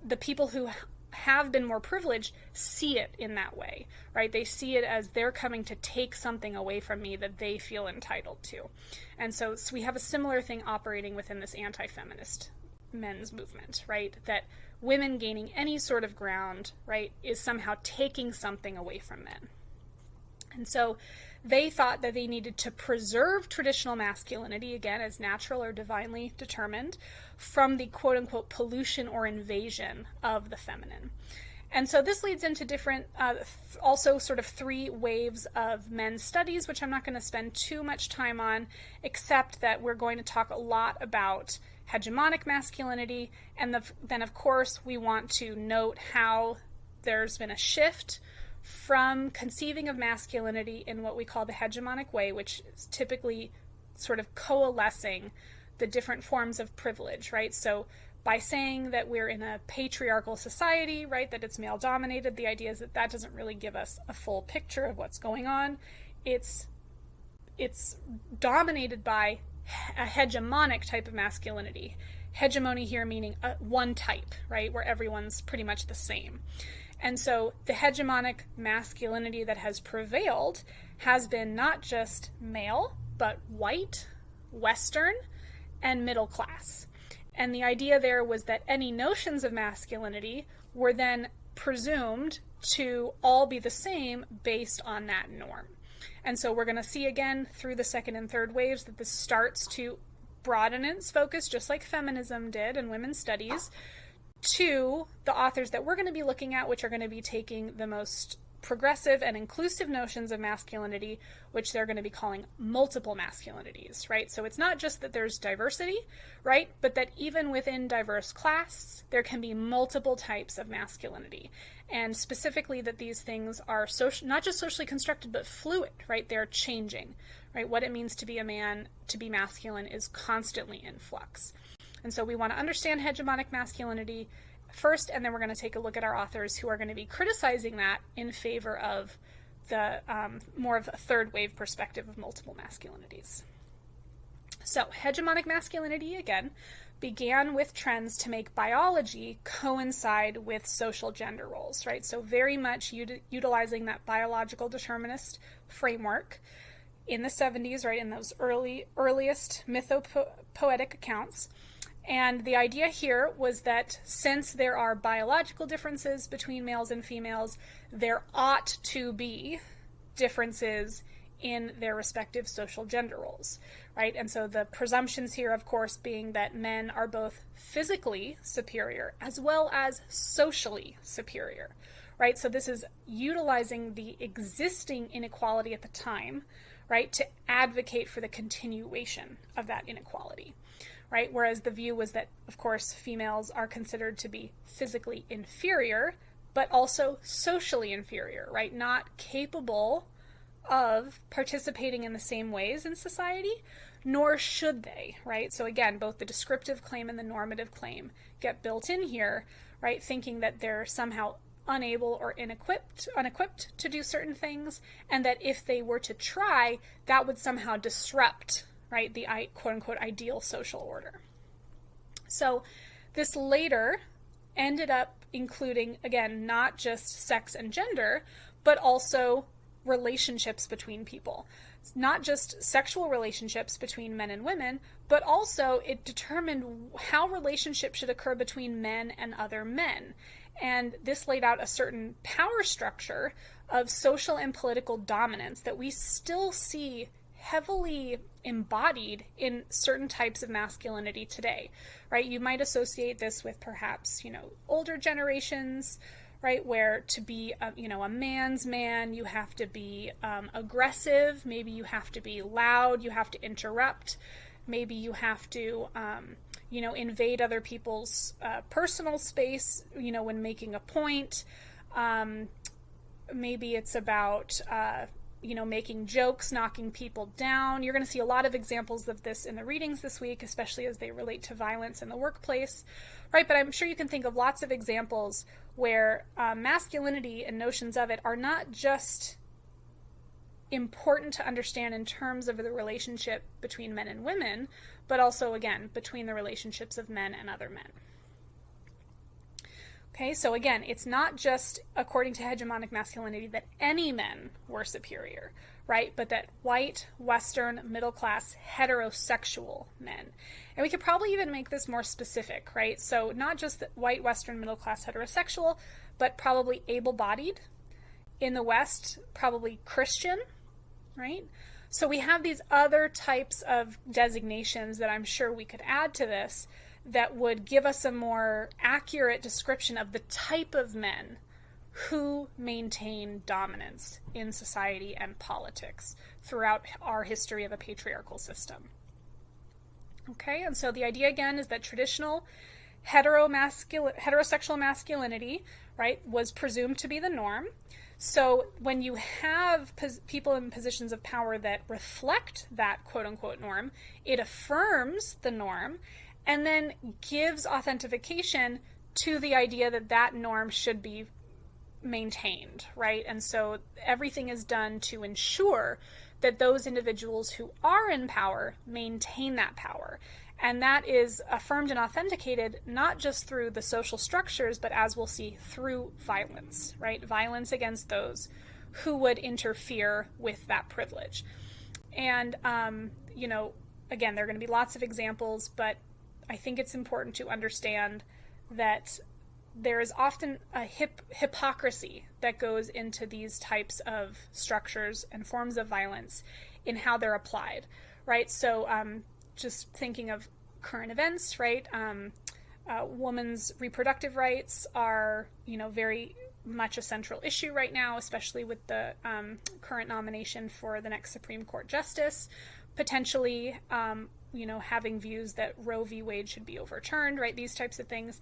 the people who have been more privileged see it in that way, right? They see it as they're coming to take something away from me that they feel entitled to. And so we have a similar thing operating within this anti-feminist men's movement, right? That women gaining any sort of ground, right, is somehow taking something away from men. And so they thought that they needed to preserve traditional masculinity, again, as natural or divinely determined, from the quote-unquote pollution or invasion of the feminine. And so this leads into different, also sort of three waves of men's studies, which I'm not going to spend too much time on, except that we're going to talk a lot about hegemonic masculinity, and then of course we want to note how there's been a shift from conceiving of masculinity in what we call the hegemonic way, which is typically sort of coalescing the different forms of privilege, right? So by saying that we're in a patriarchal society, right, that it's male dominated, the idea is that that doesn't really give us a full picture of what's going on. It's dominated by a hegemonic type of masculinity. Hegemony here meaning one type, right, where everyone's pretty much the same. And so the hegemonic masculinity that has prevailed has been not just male, but white, Western, and middle class. And the idea there was that any notions of masculinity were then presumed to all be the same based on that norm. And so we're going to see again through the second and third waves that this starts to broaden its focus, just like feminism did in women's studies, to the authors that we're going to be looking at, which are going to be taking the most progressive and inclusive notions of masculinity, which they're going to be calling multiple masculinities, right? So it's not just that there's diversity, right? But that even within diverse class, there can be multiple types of masculinity. And specifically that these things are not just socially constructed, but fluid, right? They're changing, right? What it means to be a man, to be masculine, is constantly in flux. And so we want to understand hegemonic masculinity first, and then we're going to take a look at our authors who are going to be criticizing that in favor of the more of a third wave perspective of multiple masculinities. So hegemonic masculinity, again, began with trends to make biology coincide with social gender roles, right? So very much utilizing that biological determinist framework in the 70s, right, in those earliest mythopoetic accounts. And the idea here was that since there are biological differences between males and females, there ought to be differences in their respective social gender roles, right? And so the presumptions here, of course, being that men are both physically superior as well as socially superior, right? So this is utilizing the existing inequality at the time, right, to advocate for the continuation of that inequality. Right? Whereas the view was that, of course, females are considered to be physically inferior, but also socially inferior, right? Not capable of participating in the same ways in society, nor should they, right? So again, both the descriptive claim and the normative claim get built in here, right? Thinking that they're somehow unable or unequipped to do certain things, and that if they were to try, that would somehow disrupt, right, the quote-unquote ideal social order. So this later ended up including, again, not just sex and gender, but also relationships between people. It's not just sexual relationships between men and women, but also it determined how relationships should occur between men and other men. And this laid out a certain power structure of social and political dominance that we still see heavily embodied in certain types of masculinity today, right? You might associate this with perhaps, older generations, right? Where to be, a man's man, you have to be aggressive, maybe you have to be loud, you have to interrupt, maybe you have to, invade other people's personal space, when making a point. Maybe it's about, making jokes, knocking people down. You're going to see a lot of examples of this in the readings this week, especially as they relate to violence in the workplace, right? But I'm sure you can think of lots of examples where masculinity and notions of it are not just important to understand in terms of the relationship between men and women, but also, again, between the relationships of men and other men. Okay, so again, it's not just according to hegemonic masculinity that any men were superior, right? But that white, Western, middle class, heterosexual men. And we could probably even make this more specific, right? So not just white, Western, middle class, heterosexual, but probably able bodied. In the West, probably Christian, right? So we have these other types of designations that I'm sure we could add to this that would give us a more accurate description of the type of men who maintain dominance in society and politics throughout our history of a patriarchal system. Okay, and so the idea again is that traditional heterosexual masculinity, right, was presumed to be the norm. So when you have people in positions of power that reflect that quote unquote norm, it affirms the norm and then gives authentication to the idea that that norm should be maintained, right? And so everything is done to ensure that those individuals who are in power maintain that power. And that is affirmed and authenticated not just through the social structures, but as we'll see, through violence, right? Violence against those who would interfere with that privilege. And, again, there are going to be lots of examples, but I think it's important to understand that there is often a hypocrisy that goes into these types of structures and forms of violence in how they're applied, right? So just thinking of current events, right? Women's reproductive rights are, very much a central issue right now, especially with the current nomination for the next Supreme Court justice, potentially, having views that Roe v. Wade should be overturned, right? These types of things.